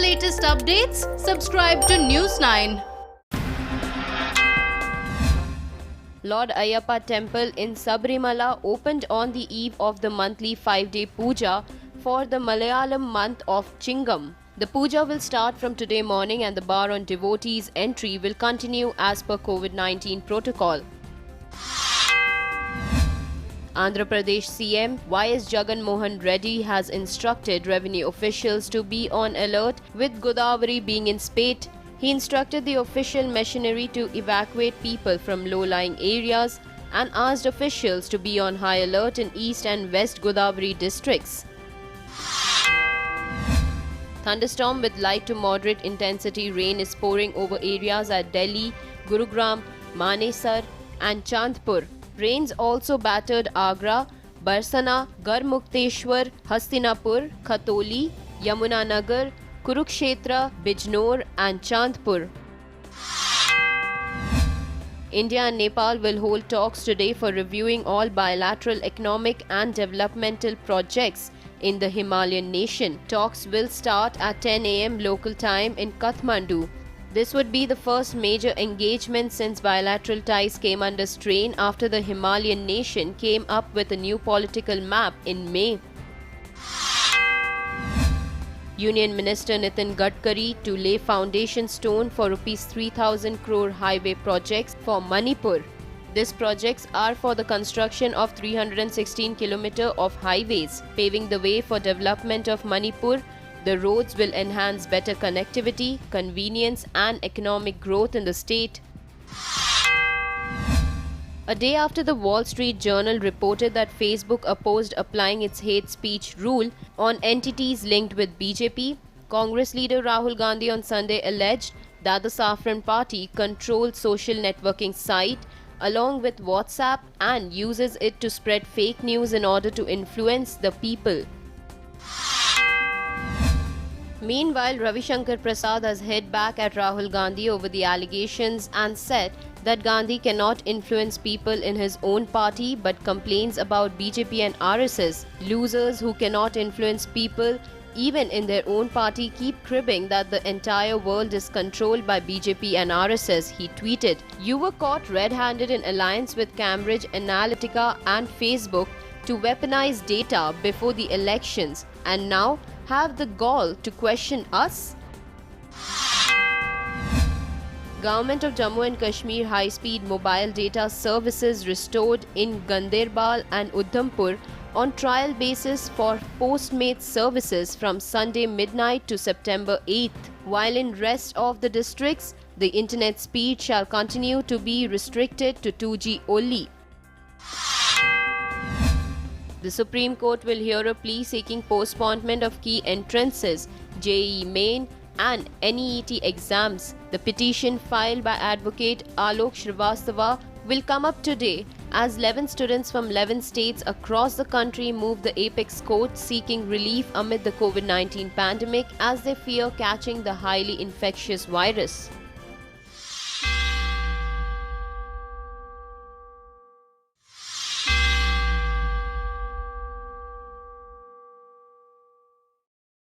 latest updates, subscribe to News 9. Lord Ayyappa Temple in Sabrimala opened on the eve of the monthly 5-day puja for the Malayalam month of Chingam. The puja will start from today morning and the bar on devotees' entry will continue as per COVID-19 protocol. Andhra Pradesh CM Y.S. Jagan Mohan Reddy has instructed revenue officials to be on alert with Godavari being in spate. He instructed the official machinery to evacuate people from low-lying areas and asked officials to be on high alert in East and West Godavari districts. Thunderstorm with light to moderate intensity rain is pouring over areas at Delhi, Gurugram, Manesar and Chandpur. Rains also battered Agra, Barsana, Garmukteshwar, Hastinapur, Khatoli, Yamunanagar, Kurukshetra, Bijnor and Chandpur. India and Nepal will hold talks today for reviewing all bilateral economic and developmental projects in the Himalayan nation. Talks will start at 10 a.m. local time in Kathmandu. This would be the first major engagement since bilateral ties came under strain after the Himalayan nation came up with a new political map in May. Union Minister Nitin Gadkari to lay foundation stone for Rs 3,000 crore highway projects for Manipur. These projects are for the construction of 316 km of highways, paving the way for development of Manipur. The roads will enhance better connectivity, convenience and economic growth in the state. A day after the Wall Street Journal reported that Facebook opposed applying its hate speech rule on entities linked with BJP, Congress leader Rahul Gandhi on Sunday alleged that the Saffron Party controls social networking site along with WhatsApp and uses it to spread fake news in order to influence the people. Meanwhile, Ravi Shankar Prasad has hit back at Rahul Gandhi over the allegations and said that Gandhi cannot influence people in his own party but complains about BJP and RSS. Losers who cannot influence people even in their own party keep cribbing that the entire world is controlled by BJP and RSS, he tweeted. You were caught red-handed in alliance with Cambridge Analytica and Facebook to weaponize data before the elections and now have the gall to question us? Government of Jammu and Kashmir high-speed mobile data services restored in Ganderbal and Udhampur on trial basis for Postmates services from Sunday midnight to September 8th, while in rest of the districts, the internet speed shall continue to be restricted to 2G only. The Supreme Court will hear a plea seeking postponement of key entrances, JEE Main and NEET exams. The petition filed by advocate Alok Shrivastava will come up today as 11 students from 11 states across the country move the apex court seeking relief amid the COVID-19 pandemic as they fear catching the highly infectious virus.